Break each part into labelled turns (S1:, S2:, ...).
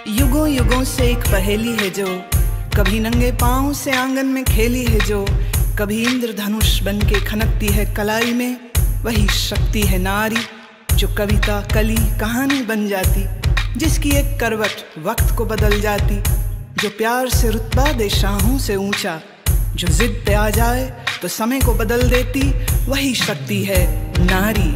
S1: युगों युगों से एक पहेली है जो कभी नंगे पांव से आंगन में खेली है, जो कभी इंद्रधनुष बन के खनकती है कलाई में, वही शक्ति है नारी जो कविता कली कहानी बन जाती, जिसकी एक करवट वक्त को बदल जाती, जो प्यार से रुतबा दे शाहों से ऊंचा, जो जिद पे आ जाए तो समय को बदल देती, वही शक्ति है नारी।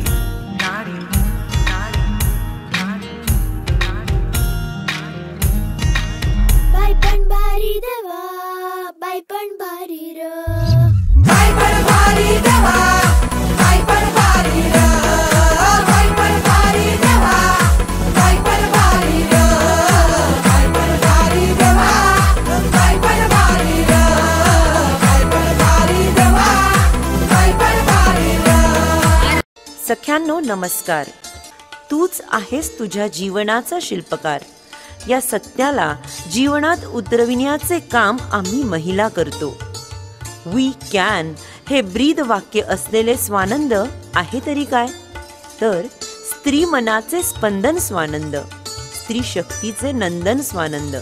S2: सख्यांनो नमस्कार. तूच आहेस तुझ्या जीवनाचा शिल्पकार. या सत्याला जीवनात उतरविण्याचे काम आम्ही महिला करतो. वी कॅन हे ब्रीद वाक्य असलेले स्वानंद आहे तरी काय, तर स्त्री मनाचे स्पंदन स्वानंद, स्त्री शक्तीचे नंदन स्वानंद,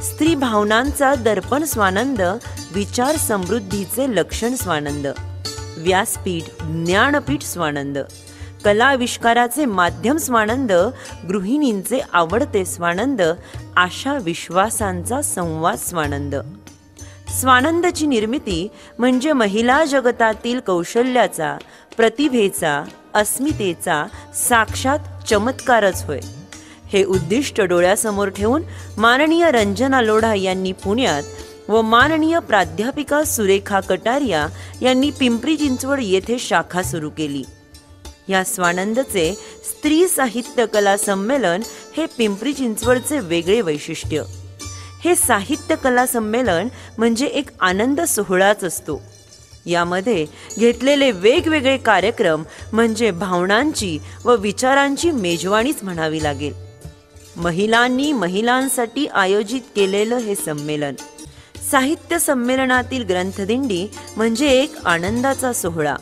S2: स्त्री भावनांचा दर्पण स्वानंद, विचार समृद्धीचे लक्षण स्वानंद, व्यासपीठ ज्ञानपीठ स्वानंद, कलाविष्काराचे माध्यम स्वानंद, गृहिणींचे आवडते स्वानंद, आशा विश्वासांचा संवाद स्वानंद. स्वानंदची निर्मिती म्हणजे महिला जगतातील कौशल्याचा, प्रतिभेचा, अस्मितेचा साक्षात चमत्कारच होय. हे उद्दिष्ट डोळ्यासमोर ठेवून माननीय रंजना लोढा यांनी पुण्यात व माननीय प्राध्यापिका सुरेखा कटारिया यांनी पिंपरी चिंचवड येथे शाखा सुरू केली. या स्वानंदचे स्त्री साहित्य कला संमेलन हे पिंपरी चिंचवडचे वेगळे वैशिष्ट्य. हे साहित्य कला संमेलन म्हणजे एक आनंद सोहळाच असतो. यामध्ये घेतलेले वेगवेगळे कार्यक्रम म्हणजे भावनांची व विचारांची मेजवानीच म्हणावी लागेल. महिलांनी महिलांसाठी आयोजित केलेलं हे संमेलन, साहित्य संमेलनातील ग्रंथदिंडी म्हणजे एक आनंदाचा सोहळा.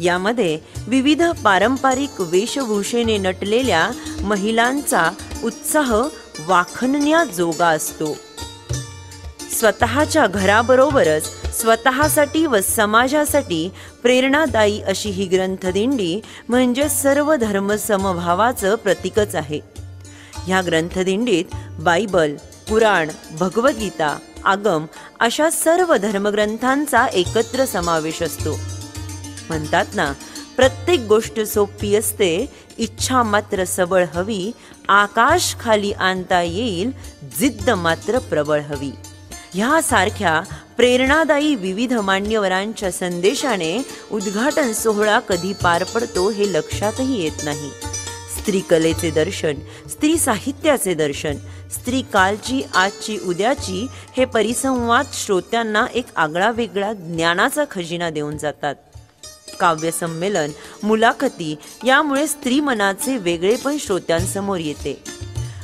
S2: यामध्ये विविध पारंपरिक वेशभूषेने नटलेल्या महिलांचा उत्साह वाखणण्याजोगा असतो. स्वतःच्या घराबरोबरच स्वतःसाठी व समाजासाठी प्रेरणादायी अशी ही ग्रंथदिंडी म्हणजे सर्व धर्म समभावाचं प्रतीकच आहे. ह्या ग्रंथदिंडीत बायबल, पुराण, भगवद्गीता, आगम अशा सर्व धर्मग्रंथांचा एकत्र समावेश असतो. म्हणतात ना, प्रत्येक गोष्ट सोपी असते, इच्छा मात्र सबळ हवी, आकाश खाली आणता येईल, जिद्द मात्र प्रबळ हवी. ह्यासारख्या प्रेरणादायी विविध मान्यवरांच्या संदेशाने उद्घाटन सोहळा कधी पार पडतो हे लक्षातही येत नाही. स्त्री कलेचे दर्शन, स्त्री साहित्याचे दर्शन, स्त्री कालची, आजची, उद्याची हे परिसंवाद श्रोत्यांना एक आगळा वेगळा ज्ञानाचा खजिना देऊन जातात. काव्य संमेलन, मुलाखती यामुळे स्त्री मनाचे वेगळेपण श्रोत्यांसमोर येते.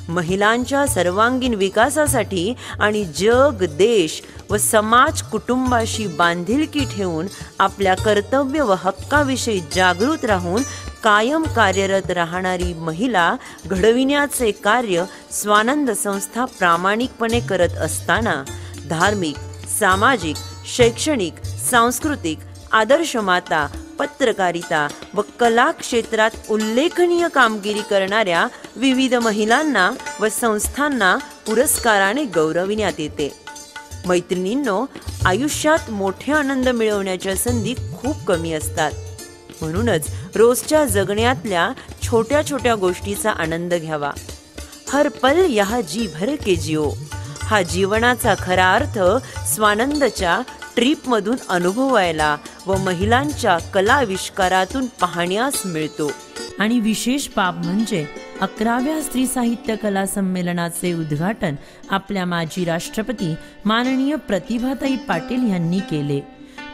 S2: महिलांच्या सर्वांगीण विकासासाठी आणि जग, देश व समाज कुटुंबाशी बांधिलकी ठेवून आपल्या कर्तव्य व हक्काविषयी जागृत राहून कायम कार्यरत राहणारी महिला घडविण्याचे कार्य स्वानंद संस्था प्रामाणिकपणे करत असताना धार्मिक, सामाजिक, शैक्षणिक, सांस्कृतिक, आदर्श माता, पत्रकारिता व कला क्षेत्रात उल्लेखनीय कामगिरी करणाऱ्या विविध महिलांना व संस्थांना पुरस्काराने गौरविण्यात येते. मैत्रिणींनो, आयुष्यात मोठे आनंद मिळवण्याच्या संधी खूप कमी असतात. म्हणूनच रोजच्या जगण्यातल्या छोट्या छोट्या गोष्टीचा आनंद घ्यावा. हर पल यहा जी भर के जिओ हा जीवनाचा खरा अर्थ स्वानंदच्या ट्रीपमधून अनुभवायला व महिलांच्या कलाविष्कारातून पाहण्यास मिळतो.
S3: आणि विशेष बाब म्हणजे 11व्या स्त्री साहित्य कला संमेलनाचे उद्घाटन आपल्या माजी राष्ट्रपती माननीय प्रतिभाताई पाटील यांनी केले.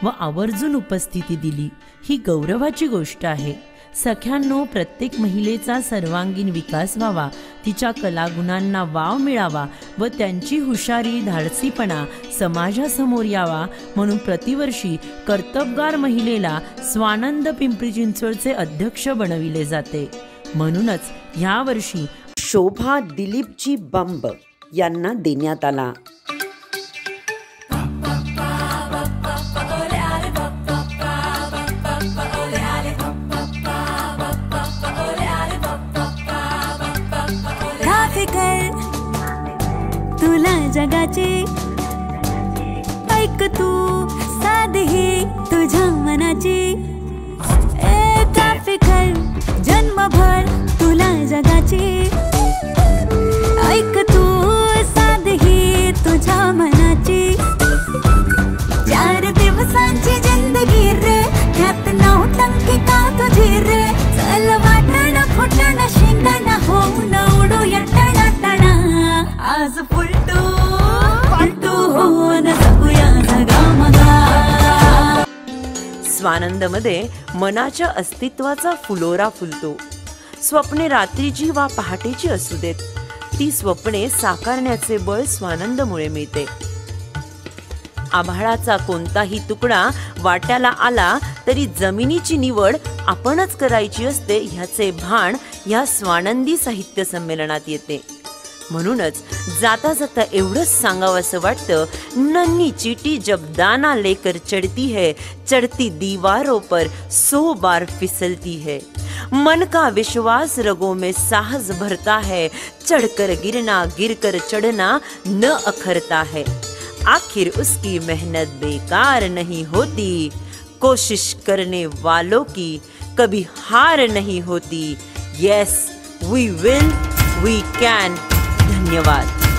S3: व आवर्जून उपस्थिती दिली ही गौरवाची गोष्ट आहे. सख्यांनो, प्रत्येक महिलेचा सर्वांगीण विकास व्हावा, तिच्या कलागुणांना वाव मिळावा व त्यांची हुशारी धाडसीपणा समाजासमोर यावा म्हणून प्रतिवर्षी कर्तबगार महिलेला स्वानंद पिंपरी चिंचवडचे अध्यक्ष बनविले जाते. म्हणूनच यावर्षी
S2: शोभा दिलीपजी बंब यांना देण्यात आला.
S4: तुला जगाची ऐक तू साधी तुझ्या मनाची फिकर जन्मभर तुला जगाची ऐक तू साधी तुझ्या मनाची 4 दिवसांची जिंदगी रे त्यात 9 टंकी का तुझी रे चल वाटण फुटण शेंगण होऊन उडूया टणा टणा आज फुलटू होऊन जगूया जगामगा.
S2: स्वानंदमध्ये मनाच्या अस्तित्वाचा फुलोरा फुलतो. स्वप्ने रात्रीची वा पहाटेची असू देत, ती स्वप्ने साकारण्याचे बळ स्वानंदमुळे मिळते. आभाळाचा कोणताही तुकडा वाट्याला आला तरी जमिनीची निवड आपणच करायची असते ह्याचे भान ह्या स्वानंदी साहित्य संमेलनात येते. म्हणूनच जाता जाता एवढंच सांगावंसं वाटतं, नन्ही चीटी जब दाना लेकर चढ़ती है, चढ़ती दीवारों पर 100 बार फिसलती है. मन का विश्वास रगों में साहस भरता है, चढ़कर गिरना गिरकर चढ़ना न अखरता है. आखिर उसकी मेहनत बेकार नहीं होती, कोशिश करने वालों की कभी हार नहीं होती. Yes, we will, we can. धन्यवाद.